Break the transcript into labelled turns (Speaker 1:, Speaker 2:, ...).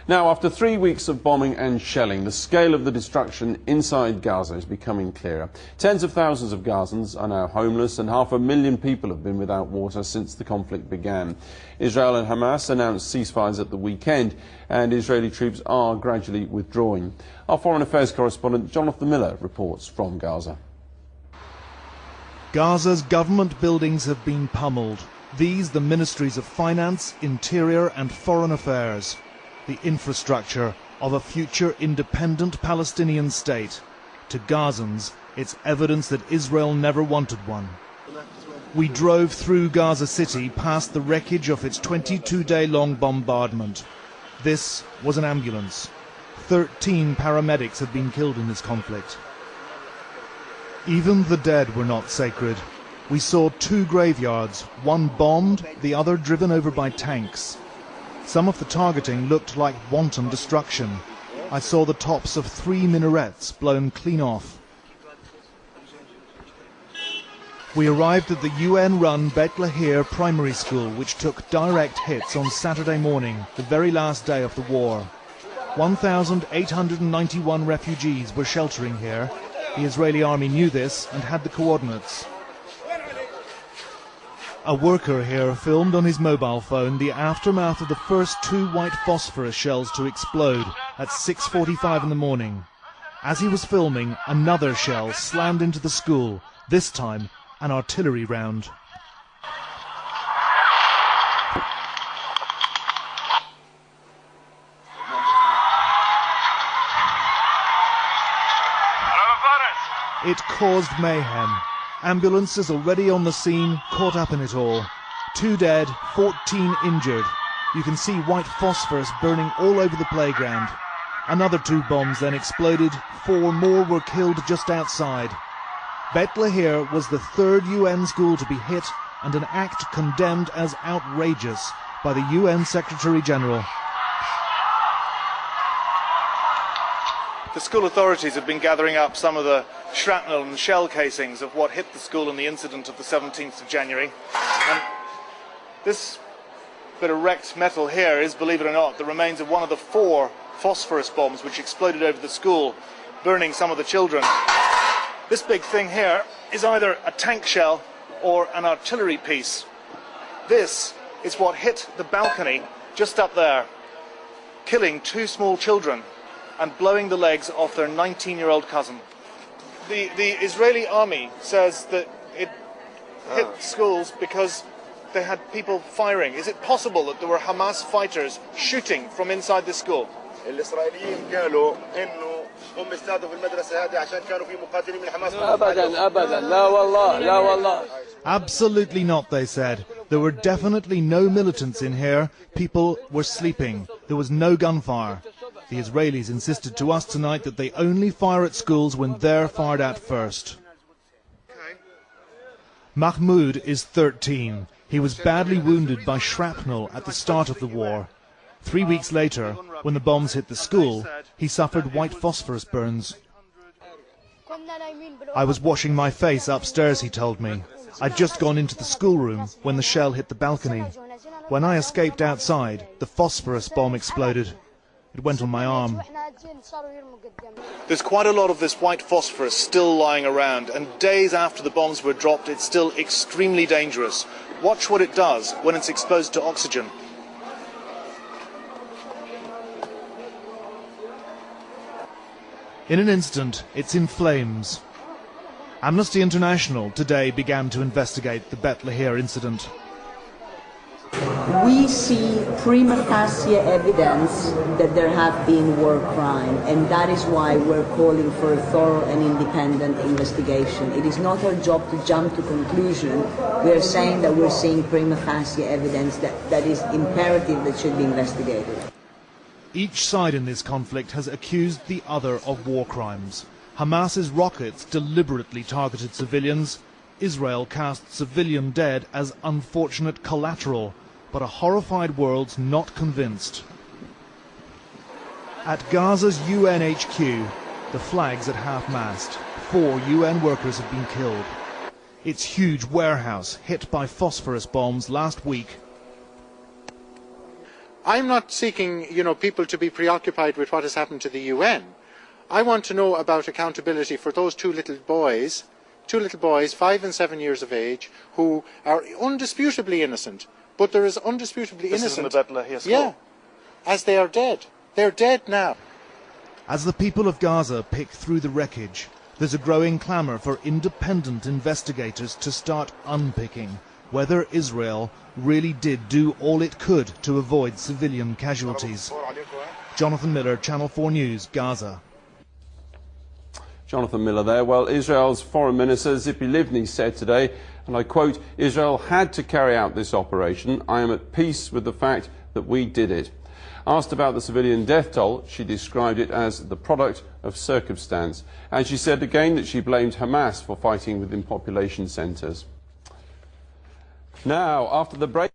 Speaker 1: Now, after 3 weeks of bombing and shelling, the scale of the destruction inside Gaza is becoming clearer. Tens of thousands of Gazans are now homeless, and 500,000 people have been without water since the conflict began. Israel and Hamas announced ceasefires at the weekend, and Israeli troops are gradually withdrawing. Our Foreign Affairs correspondent Jonathan Miller reports from Gaza.
Speaker 2: Gaza's government buildings have been pummeled. These, the ministries of Finance, Interior and Foreign Affairs. The infrastructure of a future independent Palestinian state. To Gazans, it's evidence that Israel never wanted one. We drove through Gaza City past the wreckage of its 22-day-long bombardment. This was an ambulance. 13 paramedics have been killed in this conflict. Even the dead were not sacred. We saw 2 graveyards, one bombed, the other driven over by tanks. Some of the targeting looked like wanton destruction. I saw the tops of 3 minarets blown clean off. We arrived at the UN-run Bejt Lehiji primary school, which took direct hits on Saturday morning, the very last day of the war. 1,891 refugees were sheltering here. The Israeli army knew this and had the coordinates. A worker here filmed on his mobile phone the aftermath of the first 2 white phosphorus shells to explode at 6:45 in the morning. As he was filming, another shell slammed into the school, this time an artillery round. It caused mayhem. Ambulances already on the scene, caught up in it all. 2 dead, 14 injured. You can see white phosphorus burning all over the playground. Another 2 bombs then exploded. 4 more were killed just outside. Bejt Lehiji was the 3rd UN school to be hit, and an act condemned as outrageous by the UN Secretary General.
Speaker 3: The school authorities have been gathering up some of the shrapnel and shell casings of what hit the school in the incident of the 17th of January. And this bit of wrecked metal here is, believe it or not, the remains of one of the 4 phosphorus bombs which exploded over the school, burning some of the children. This big thing here is either a tank shell or an artillery piece. This is what hit the balcony just up there, killing 2 small children and blowing the legs off their 19-year-old cousin. The Israeli army says that it hit schools because they had people firing. Is it possible that there were Hamas fighters shooting from inside the school?
Speaker 2: Absolutely not, they said. There were definitely no militants in here. People were sleeping. There was no gunfire. The Israelis insisted to us tonight that they only fire at schools when they're fired at first. Mahmoud is 13. He was badly wounded by shrapnel at the start of the war. 3 weeks later, when the bombs hit the school, he suffered white phosphorus burns. I was washing my face upstairs, he told me. I'd just gone into the schoolroom when the shell hit the balcony. When I escaped outside, the phosphorus bomb exploded. It went on my arm.
Speaker 3: There's quite a lot of this white phosphorus still lying around, and days after the bombs were dropped, it's still extremely dangerous. Watch what it does when it's exposed to oxygen.
Speaker 2: In an instant, it's in flames. Amnesty International today began to investigate the Bejt Lehiji incident.
Speaker 4: We see prima facie evidence that there have been war crime, and that is why we're calling for a thorough and independent investigation. It is not our job to jump to conclusion. We are saying that we're seeing prima facie evidence that is imperative that should be investigated.
Speaker 2: Each side in this conflict has accused the other of war crimes. Hamas's rockets deliberately targeted civilians. Israel cast civilian dead as unfortunate collateral, but a horrified world's not convinced. At Gaza's UN HQ, the flag's at half-mast. 4 UN workers have been killed. Its huge warehouse hit by phosphorus bombs last week.
Speaker 5: I'm not seeking, people to be preoccupied with what has happened to the UN. I want to know about accountability for those two little boys, 5 and 7 years of age, who are undisputably innocent. But there is undisputably innocent.
Speaker 3: This is in the Bejt Lehiji school.
Speaker 5: Yeah, as they are dead. They're dead now.
Speaker 2: As the people of Gaza pick through the wreckage, there's a growing clamour for independent investigators to start unpicking whether Israel really did do all it could to avoid civilian casualties. Jonathan Miller, Channel 4 News, Gaza.
Speaker 1: Jonathan Miller there. Well, Israel's Foreign Minister Tzipi Livni said today, and I quote, "Israel had to carry out this operation. I am at peace with the fact that we did it." Asked about the civilian death toll, she described it as the product of circumstance. And she said again that she blamed Hamas for fighting within population centres. Now, after the break...